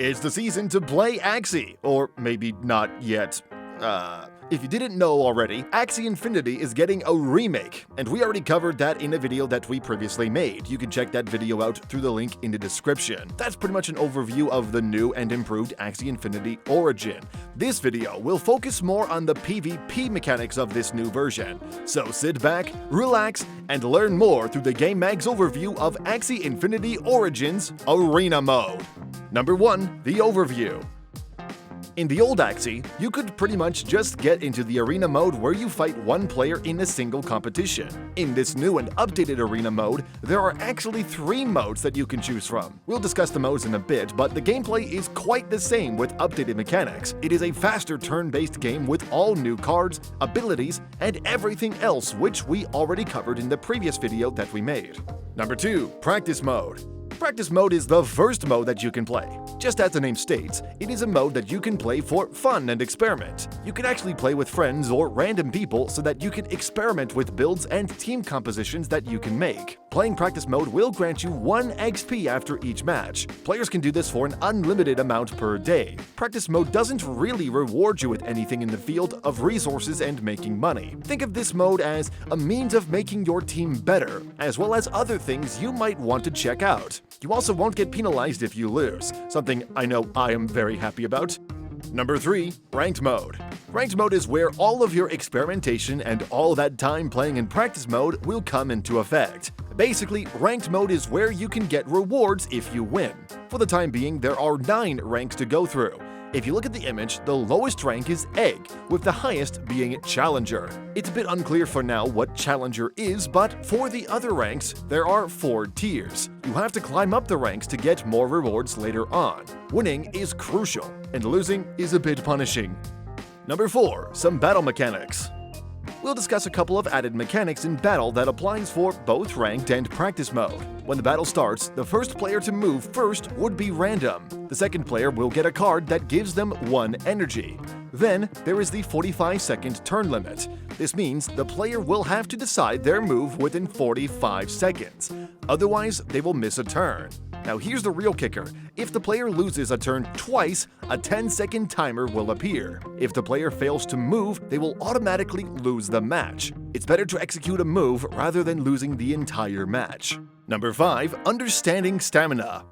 It's the season to play Axie, or maybe not yet. If you didn't know already, Axie Infinity is getting a remake, and we already covered that in a video that we previously made. You can check that video out through the link in the description. That's pretty much an overview of the new and improved Axie Infinity Origin. This video will focus more on the PvP mechanics of this new version. So sit back, relax, and learn more through the Game Mag's overview of Axie Infinity Origin's Arena Mode. Number 1. The Overview. In the old Axie, you could pretty much just get into the arena mode where you fight one player in a single competition. In this new and updated arena mode, there are actually 3 modes that you can choose from. We'll discuss the modes in a bit, but the gameplay is quite the same with updated mechanics. It is a faster turn-based game with all new cards, abilities, and everything else which we already covered in the previous video that we made. Number 2. Practice Mode. Practice Mode is the first mode that you can play. Just as the name states, it is a mode that you can play for fun and experiment. You can actually play with friends or random people so that you can experiment with builds and team compositions that you can make. Playing Practice Mode will grant you 1 XP after each match. Players can do this for an unlimited amount per day. Practice Mode doesn't really reward you with anything in the field of resources and making money. Think of this mode as a means of making your team better, as well as other things you might want to check out. You also won't get penalized if you lose, something I know I am very happy about. Number 3. Ranked Mode. Ranked Mode is where all of your experimentation and all that time playing in Practice Mode will come into effect. Basically, Ranked Mode is where you can get rewards if you win. For the time being, there are 9 ranks to go through. If you look at the image, the lowest rank is Egg, with the highest being Challenger. It's a bit unclear for now what Challenger is, but for the other ranks, there are 4 tiers. You have to climb up the ranks to get more rewards later on. Winning is crucial, and losing is a bit punishing. Number 4. Some battle mechanics. We'll discuss a couple of added mechanics in battle that applies for both ranked and practice mode. When the battle starts, the first player to move first would be random. The second player will get a card that gives them 1 energy. Then, there is the 45-second turn limit. This means the player will have to decide their move within 45 seconds. Otherwise, they will miss a turn. Now here's the real kicker. If the player loses a turn twice, a 10-second timer will appear. If the player fails to move, they will automatically lose the match. It's better to execute a move rather than losing the entire match. Number 5. Understanding Stamina.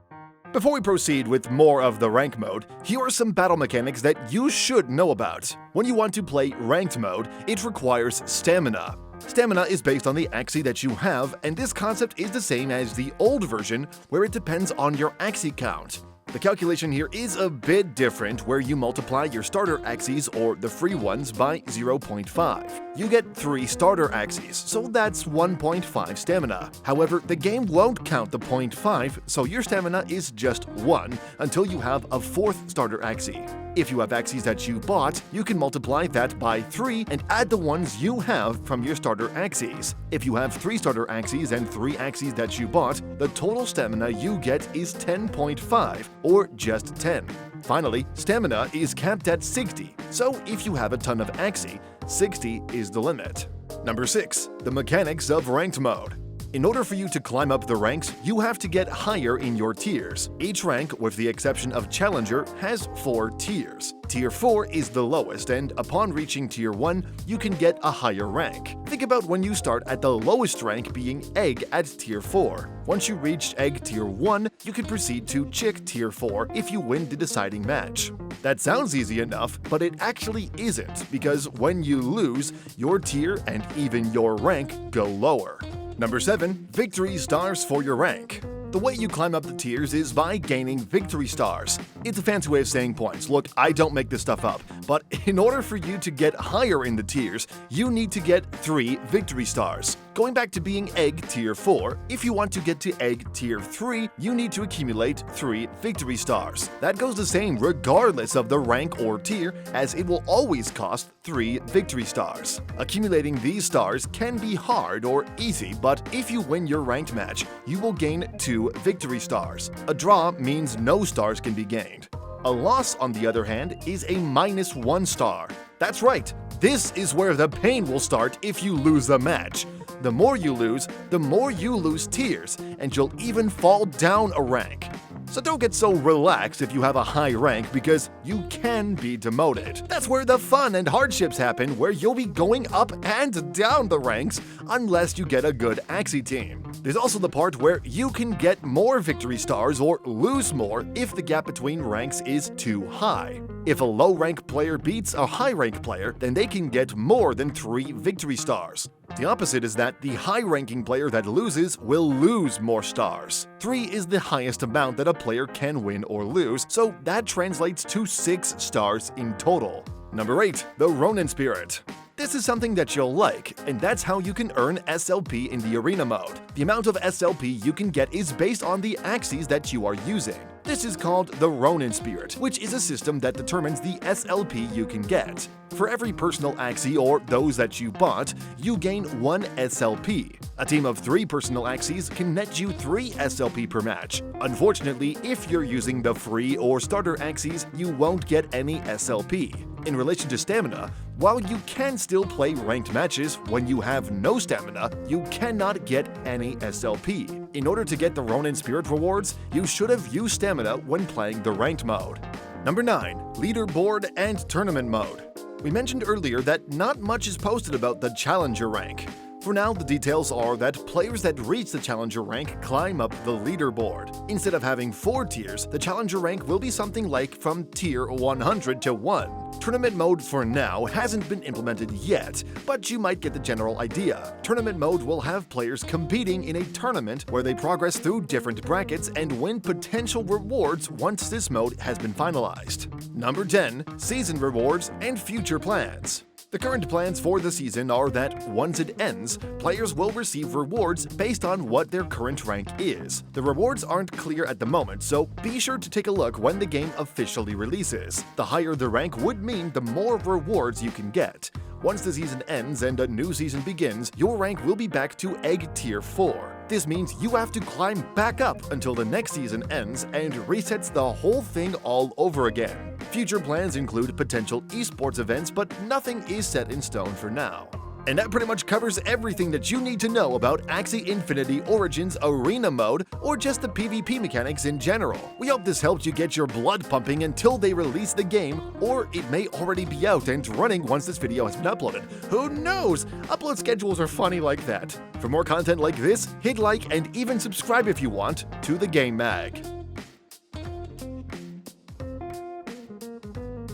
Before we proceed with more of the rank mode, here are some battle mechanics that you should know about. When you want to play ranked mode, it requires stamina. Stamina is based on the Axie that you have, and this concept is the same as the old version, where it depends on your Axie count. The calculation here is a bit different, where you multiply your starter Axies, or the free ones, by 0.5. You get 3 starter Axies, so that's 1.5 stamina. However, the game won't count the 0.5, so your stamina is just 1 until you have a 4th starter Axie. If you have Axies that you bought, you can multiply that by 3 and add the ones you have from your starter Axies. If you have 3 starter Axies and 3 Axies that you bought, the total stamina you get is 10.5, or just 10. Finally, stamina is capped at 60, so if you have a ton of Axie, 60 is the limit. Number 6. The mechanics of ranked mode. In order for you to climb up the ranks, you have to get higher in your tiers. Each rank, with the exception of Challenger, has 4 tiers. Tier 4 is the lowest, and upon reaching Tier 1, you can get a higher rank. Think about when you start at the lowest rank being Egg at Tier 4. Once you reach Egg Tier 1, you can proceed to Chick Tier 4 if you win the deciding match. That sounds easy enough, but it actually isn't, because when you lose, your tier and even your rank go lower. Number 7. Victory Stars for your rank. The way you climb up the tiers is by gaining victory stars. It's a fancy way of saying points. Look, I don't make this stuff up, but in order for you to get higher in the tiers, you need to get 3 victory stars. Going back to being Egg Tier 4, if you want to get to Egg Tier 3, you need to accumulate 3 victory stars. That goes the same regardless of the rank or tier, as it will always cost 3 victory stars. Accumulating these stars can be hard or easy, but if you win your ranked match, you will gain 2 victory stars. A draw means no stars can be gained. A loss, on the other hand, is a -1 star. That's right, this is where the pain will start if you lose the match. The more you lose tiers, and you'll even fall down a rank. So don't get so relaxed if you have a high rank, because you can be demoted. That's where the fun and hardships happen, where you'll be going up and down the ranks unless you get a good Axie team. There's also the part where you can get more victory stars or lose more if the gap between ranks is too high. If a low rank player beats a high rank player, then they can get more than 3 victory stars. The opposite is that the high-ranking player that loses will lose more stars. 3 is the highest amount that a player can win or lose, so that translates to 6 stars in total. Number 8. The Ronin Spirit. This is something that you'll like, and that's how you can earn SLP in the arena mode. The amount of SLP you can get is based on the Axies that you are using. This is called the Ronin Spirit, which is a system that determines the SLP you can get. For every personal Axie or those that you bought, you gain 1 SLP. A team of 3 personal Axies can net you 3 SLP per match. Unfortunately, if you're using the free or starter Axies, you won't get any SLP. In relation to stamina, while you can still play ranked matches, when you have no stamina, you cannot get any SLP. In order to get the Ronin Spirit rewards, you should have used stamina when playing the ranked mode. Number 9. Leaderboard and Tournament Mode. We mentioned earlier that not much is posted about the Challenger rank. For now, the details are that players that reach the Challenger rank climb up the leaderboard. Instead of having 4 tiers, the Challenger rank will be something like from tier 100 to 1. Tournament mode for now hasn't been implemented yet, but you might get the general idea. Tournament mode will have players competing in a tournament where they progress through different brackets and win potential rewards once this mode has been finalized. Number 10. Season Rewards and Future Plans. The current plans for the season are that once it ends, players will receive rewards based on what their current rank is. The rewards aren't clear at the moment, so be sure to take a look when the game officially releases. The higher the rank would mean the more rewards you can get. Once the season ends and a new season begins, your rank will be back to Egg Tier 4. This means you have to climb back up until the next season ends and resets the whole thing all over again. Future plans include potential esports events, but nothing is set in stone for now. And that pretty much covers everything that you need to know about Axie Infinity Origin's arena mode, or just the PvP mechanics in general. We hope this helped you get your blood pumping until they release the game, or it may already be out and running once this video has been uploaded. Who knows? Upload schedules are funny like that. For more content like this, hit like and even subscribe if you want to the Game Mag.